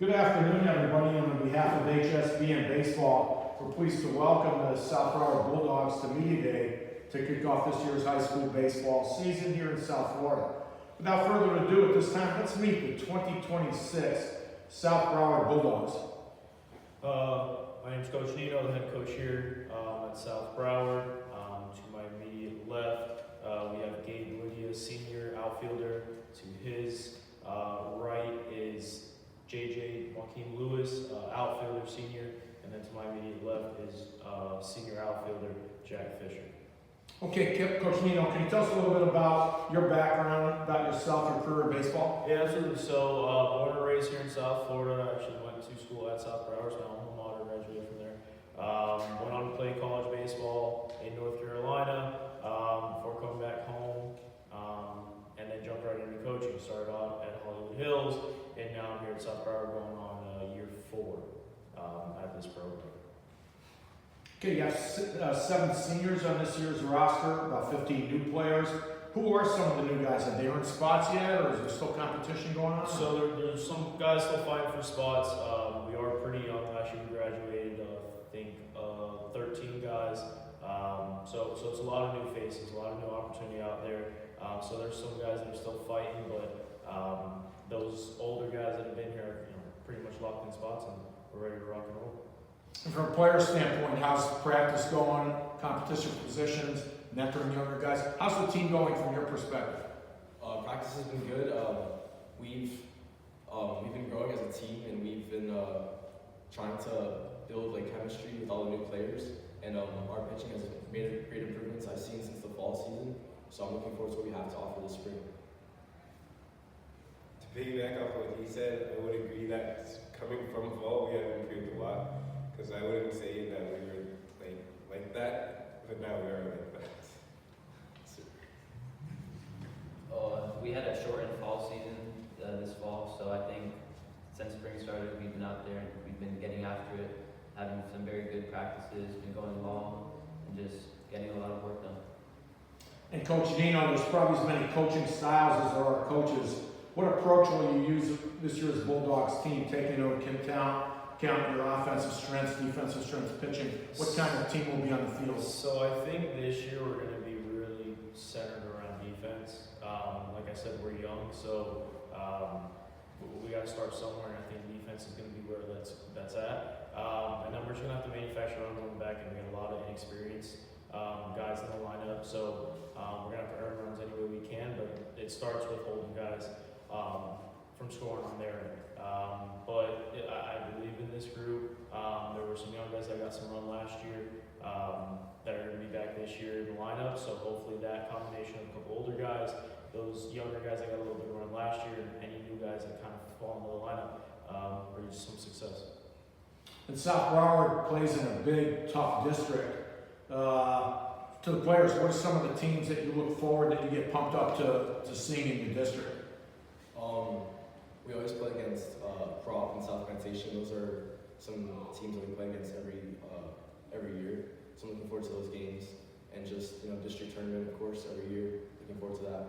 Good afternoon, everybody. On behalf of HSBN Baseball, we're pleased to welcome the South Broward Bulldogs to Media Day to kick off this year's high school baseball season here in South Florida. Without further ado, at this time, let's meet the 2026 South Broward Bulldogs. My name is Coach Nino, the head coach here at South Broward. To my immediate left, we have Gabe Lydia, senior outfielder. To his right is JJ Joaquin Lewis, outfielder, senior. And then to my immediate left is senior outfielder Jack Fisher. Okay, Coach Nino, can you tell us a little bit about your background, about yourself, your career in baseball? Yeah, absolutely. So, born and raised here in South Florida. I actually went to school at South Broward, so my alma mater, graduated from there. Went on to play college baseball in North Carolina before coming back home, and then jumped right into coaching. Started out at Hollywood Hills, and now I'm here at South Broward going on year 4 at this program. Okay, you have 7 seniors on this year's roster, about 15 new players. Who are some of the new guys? Have they earned spots yet, or is there still competition going on? So there's some guys still fighting for spots. We are pretty young. Last year we graduated, I think, 13 guys. So it's a lot of new faces, a lot of new opportunity out there. So there's some guys that are still fighting, but those older guys that have been here, pretty much locked in spots, and we're ready to rock and roll. And from a player standpoint, how's practice going, competition positions, mentoring younger guys? How's the team going from your perspective? Practice has been good. We've been growing as a team, and we've been trying to build chemistry with all the new players. And our pitching has made great improvements I've seen since the fall season. So I'm looking forward to what we have to offer this spring. To piggyback off what he said, I would agree that coming from fall, we have improved a lot. Because I wouldn't say that we were like that, but now we are like that. We had a shortened fall season this fall, so I think since spring started, we've been out there and we've been getting after it, having some very good practices, been going long, and just getting a lot of work done. And Coach Nino, there's probably as many coaching styles as there are coaches. What approach will you use this year's Bulldogs team, taking into account your offensive strengths, defensive strengths, pitching? What kind of team will be on the field? So I think this year we're going to be really centered around defense. Like I said, we're young, so we got to start somewhere, and I think defense is going to be where that's at. And then we're just going to have to manufacture runs on the back, and we got a lot of inexperienced guys in the lineup, so we're going to have to earn runs any way we can, but it starts with holding guys from scoring on their end. But I believe in this group. There were some young guys that got some run last year that are going to be back this year in the lineup. So hopefully that combination of a couple older guys, those younger guys that got a little bit of run last year, and any new guys that kind of fall into the lineup, brings some success. And South Broward plays in a big, tough district. To the players, what are some of the teams that you look forward, that you get pumped up to seeing in your district? We always play against Prop and South Plantation. Those are some teams that we play against every year. So I'm looking forward to those games, and just district tournament, of course, every year. Looking forward to that.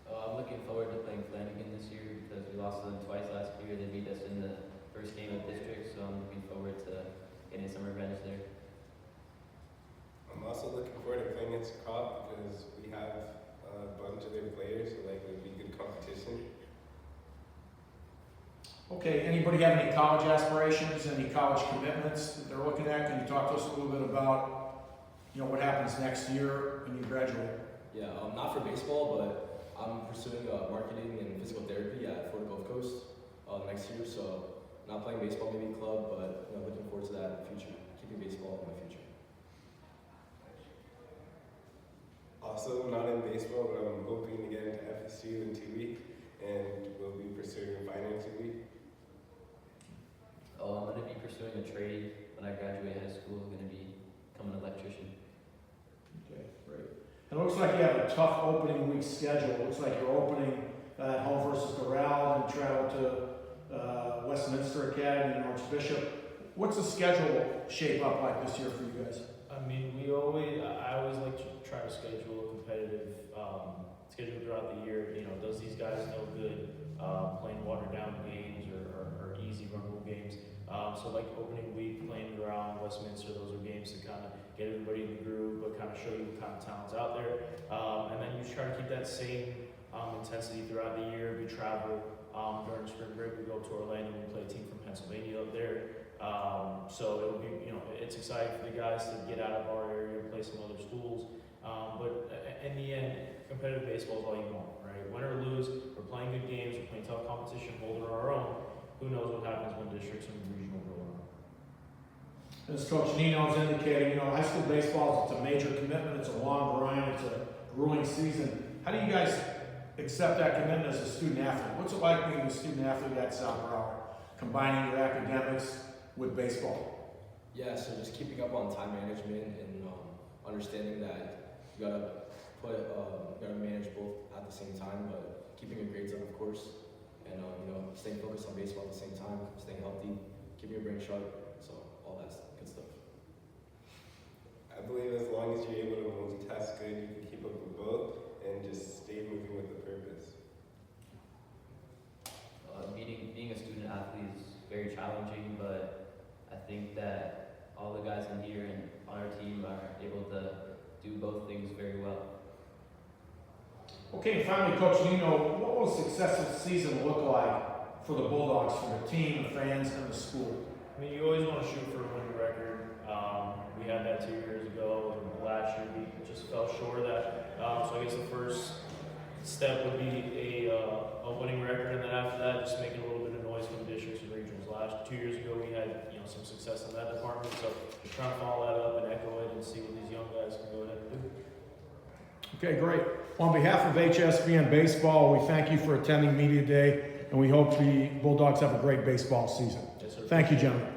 I'm looking forward to playing Flanagan this year because we lost to them twice last year. They beat us in the first game of district, so I'm looking forward to getting some revenge there. I'm also looking forward to playing against Crop because we have a bunch of their players, so it'll be good competition. Okay, anybody have any college aspirations, any college commitments that they're looking at? Can you talk to us a little bit about, what happens next year when you graduate? Yeah, not for baseball, but I'm pursuing marketing and physical therapy at Florida Gulf Coast next year. So not playing baseball, maybe club, but looking forward to that in the future. Keeping baseball in my future. Also, not in baseball, but I'm hoping to get into FSU in 2 weeks, and we'll be pursuing finance 2 weeks. I'm going to be pursuing a trade when I graduate high school. I'm going to become an electrician. Okay, great. It looks like you have a tough opening week schedule. It looks like you're opening at home versus Broward and travel to Westminster Academy and Archbishop. What's the schedule shape up like this year for you guys? I mean, I always like to try to schedule a competitive schedule throughout the year. Does these guys no good playing watered down like opening week, playing around Westminster, those are games to kind of get everybody in the groove, but kind of show you what kind of talent's out there. And then you just try to keep that same intensity throughout the year. We travel during spring break. We go to Orlando. We play a team from Pennsylvania up there. So it'll be, it's exciting for the guys to get out of our area and play some other schools. But in the end, competitive baseball is all you want, right? Win or lose, we're playing good games, we're playing tough competition, holding our own. Who knows what happens when districts and regional go on. As Coach Nino's indicating, high school baseball is a major commitment. It's a long grind. It's a grueling season. How do you guys accept that commitment as a student athlete? What's it like being a student athlete at South Broward, combining your academics with baseball? Yeah, so just keeping up on time management and understanding that you gotta manage both at the same time, but keeping your grades up, of course, and staying focused on baseball at the same time, staying healthy, keeping your brain sharp, so all that good stuff. I believe as long as you're able to multitask good, you can keep up with both and just stay moving with the purpose. Being a student athlete is very challenging, but I think that all the guys in here and on our team are able to do both things very well. Okay, and finally, Coach Nino, what will a successful season look like for the Bulldogs, for the team, the fans, and the school? I mean, you always want to shoot for a winning record. We had that 2 years ago, and last year we just fell short of that. So I guess the first step would be a winning record, and then after that, just making a little bit of noise from districts and regionals. 2 years ago, we had some success in that department, so just trying to follow that up and echo it and see what these young guys can go ahead and do. Okay, great. On behalf of HSBN Baseball, we thank you for attending Media Day, and we hope the Bulldogs have a great baseball season. Yes, sir. Thank you, gentlemen.